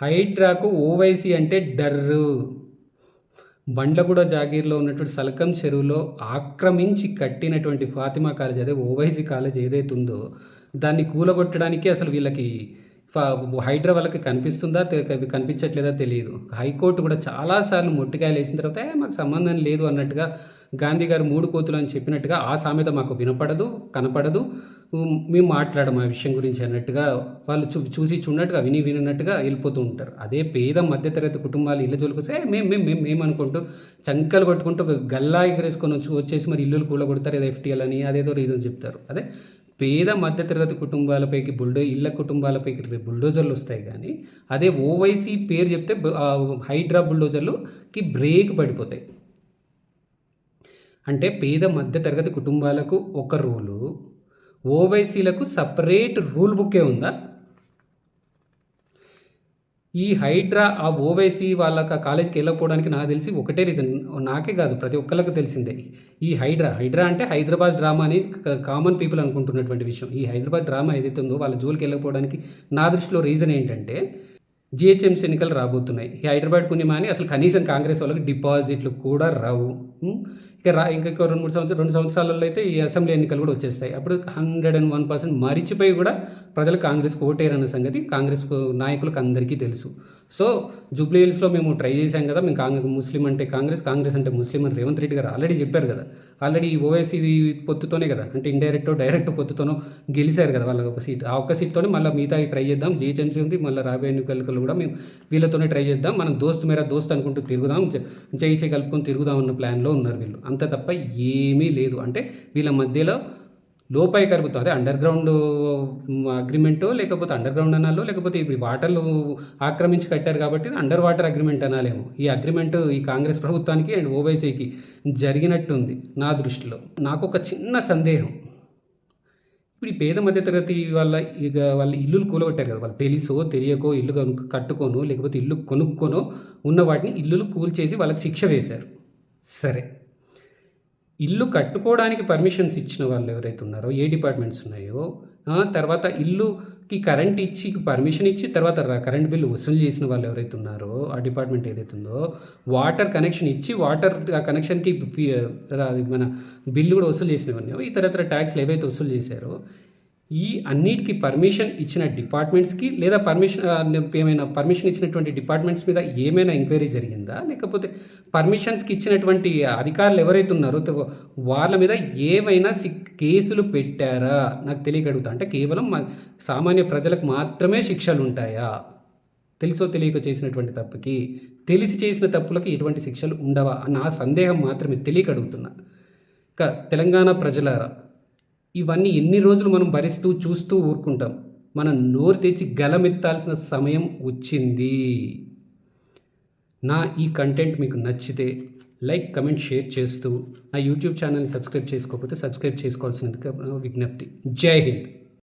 హైడ్రాకు ఓవైసీ అంటే డర్రు. బండ్లగూడ జాగీర్లో ఉన్నటువంటి సలకం చెరువులో ఆక్రమించి కట్టినటువంటి ఫాతిమా కాలేజ్, అదే ఓవైసీ కాలేజ్ ఏదైతే ఉందో దాన్ని కూలగొట్టడానికి అసలు వీళ్ళకి హైడ్రా వాళ్ళకి కనిపిస్తుందా కనిపించట్లేదా తెలియదు. హైకోర్టు కూడా చాలాసార్లు మొట్టికాయలు వేసిన తర్వాత మాకు సంబంధం లేదు అన్నట్టుగా గాంధీ గారు 3 కోతులు అని చెప్పినట్టుగా ఆ సామెత మాకు వినపడదు, కనపడదు, మేము మాట్లాడము ఆ విషయం గురించి అన్నట్టుగా వాళ్ళు చూసి చూడనట్టుగా వినట్టుగా వెళ్ళిపోతూ ఉంటారు. అదే పేద మధ్యతరగతి కుటుంబాలు ఇళ్ళ జోలికొస్తే మేము అనుకుంటూ చంకలు కొట్టుకుంటూ ఒక గల్లా ఎగరేసుకొని వచ్చేసి మరి ఇల్లులు కూలగొడతారు, ఏదో ఎఫ్టీఎల్ అని అదేదో రీజన్స్ చెప్తారు. అదే పేద మధ్యతరగతి కుటుంబాలపైకి ఇళ్ళ కుటుంబాలపైకి బుల్డోజర్లు వస్తాయి, కానీ అదే ఓవైసీ పేరు చెప్తే హైడ్రా బుల్డోజర్లుకి బ్రేక్ పడిపోతాయి. అంటే పేద మధ్యతరగతి కుటుంబాలకు ఒక రూలు, ఓవైసీలకు సపరేట్ రూల్ బుక్కే ఉందా? ఈ హైడ్రా ఆ ఓవైసీ వాళ్ళకి ఆ కాలేజీకి వెళ్ళకపోవడానికి నాకు తెలిసి ఒకటే రీజన్, నాకే కాదు ప్రతి ఒక్కరికి తెలిసిందే. ఈ హైడ్రా అంటే హైదరాబాద్ డ్రామా అని కామన్ పీపుల్ అనుకుంటున్నటువంటి విషయం. ఈ హైదరాబాద్ డ్రామా ఏదైతే ఉందో వాళ్ళ జోలికి వెళ్ళకపోవడానికి నా దృష్టిలో రీజన్ ఏంటంటే జిహెచ్ఎంసీ ఎన్నికలు రాబోతున్నాయి. ఈ హైదరాబాద్ పుణ్యమాని అసలు కనీసం కాంగ్రెస్ వాళ్ళకి డిపాజిట్లు కూడా రావు. ఇంకొక 2 సంవత్సరాలలో అయితే ఈ అసెంబ్లీ ఎన్నికలు కూడా వచ్చేస్తాయి. అప్పుడు 101% మరిచిపోయి కూడా ప్రజలు కాంగ్రెస్కి ఓటేరన్న సంగతి కాంగ్రెస్ నాయకులకు అందరికీ తెలుసు. సో జూబ్లీ హిల్స్లో మేము ట్రై చేశాం కదా, మేము ముస్లిం అంటే కాంగ్రెస్ అంటే ముస్లిం అని రేవంత్ రెడ్డి గారు ఆల్రెడీ చెప్పారు కదా. ఆల్రెడీ ఈ ఓవైసీ పొత్తుతోనే కదా, అంటే డైరెక్ట్ పొత్తుతోనో గెలిచారు కదా వాళ్ళకి ఒక సీట్. ఆ ఒక్క సీట్తోనే మళ్ళీ మిగతా ట్రై చేద్దాం, జిహెచ్ఎంసీ ఉంది, మళ్ళీ రాబోయే ఎన్నికలు కూడా మేము వీళ్ళతోనే ట్రై చేద్దాం, మనం మేరా దోస్త్ అనుకుంటూ తిరుగుదాం, చేయి కలుపుకొని తిరుగుదాం అన్న ప్లాన్లో ఉన్నారు వీళ్ళు. అంత తప్ప ఏమీ లేదు. అంటే వీళ్ళ మధ్యలో లోపాయికరుగుతాం, అదే అండర్ గ్రౌండ్ అగ్రిమెంటో లేకపోతే అండర్ గ్రౌండ్ అనాలో, లేకపోతే ఇప్పుడు వాటర్లు ఆక్రమించి కట్టారు కాబట్టి అండర్ వాటర్ అగ్రిమెంట్ అనాలేమో. ఈ అగ్రిమెంట్ ఈ కాంగ్రెస్ ప్రభుత్వానికి అండ్ ఓవైసీకి జరిగినట్టుంది నా దృష్టిలో. నాకు ఒక చిన్న సందేహం, ఇప్పుడు ఈ పేద మధ్యతరగతి వాళ్ళ ఇల్లులు కూలగొట్టారు కదా, వాళ్ళు తెలుసో తెలియకో ఇల్లు కట్టుకోనో లేకపోతే ఇల్లు కొనుక్కోనో ఉన్న వాటిని ఇల్లులు కూల్చేసి వాళ్ళకి శిక్ష వేశారు. సరే, ఇల్లు కట్టుకోవడానికి పర్మిషన్స్ ఇచ్చిన వాళ్ళు ఎవరైతే ఉన్నారో, ఏ డిపార్ట్మెంట్స్ ఉన్నాయో, తర్వాత ఇల్లుకి కరెంట్ ఇచ్చి పర్మిషన్ ఇచ్చి తర్వాత కరెంట్ బిల్లు వసూలు చేసిన వాళ్ళు ఎవరైతే ఉన్నారో, ఆ డిపార్ట్మెంట్ ఏదైతే ఉందో, వాటర్ కనెక్షన్ ఇచ్చి వాటర్ కనెక్షన్కి మన బిల్లు కూడా వసూలు చేసినవన్నీ ఇతరత్ర ట్యాక్స్లు ఏవైతే వసూలు చేశారో, ఈ అన్నిటికీ పర్మిషన్ ఇచ్చిన డిపార్ట్మెంట్స్కి లేదా పర్మిషన్ ఇచ్చినటువంటి డిపార్ట్మెంట్స్ మీద ఏమైనా ఎంక్వైరీ జరిగిందా, లేకపోతే పర్మిషన్స్కి ఇచ్చినటువంటి అధికారులు ఎవరైతే ఉన్నారో వాళ్ళ మీద ఏమైనా కేసులు పెట్టారా నాకు తెలియక అడుగుతా. అంటే కేవలం సామాన్య ప్రజలకు మాత్రమే శిక్షలు ఉంటాయా? తెలుసో తెలియక చేసినటువంటి తప్పుకి, తెలిసి చేసిన తప్పులకి ఎటువంటి శిక్షలు ఉండవా అన్న సందేహం మాత్రమే తెలియక అడుగుతున్నా. తెలంగాణ ప్రజలారా, ఇవన్నీ ఎన్ని రోజులు మనం భరిస్తూ చూస్తూ ఊరుకుంటాం? మనం నోరు తెచ్చి గలమెత్తాల్సిన సమయం వచ్చింది. నా ఈ కంటెంట్ మీకు నచ్చితే లైక్, కమెంట్, షేర్ చేస్తూ నా యూట్యూబ్ ఛానల్ని సబ్స్క్రైబ్ చేసుకోకపోతే సబ్స్క్రైబ్ చేసుకోవాల్సిన విజ్ఞప్తి. జై హింద్.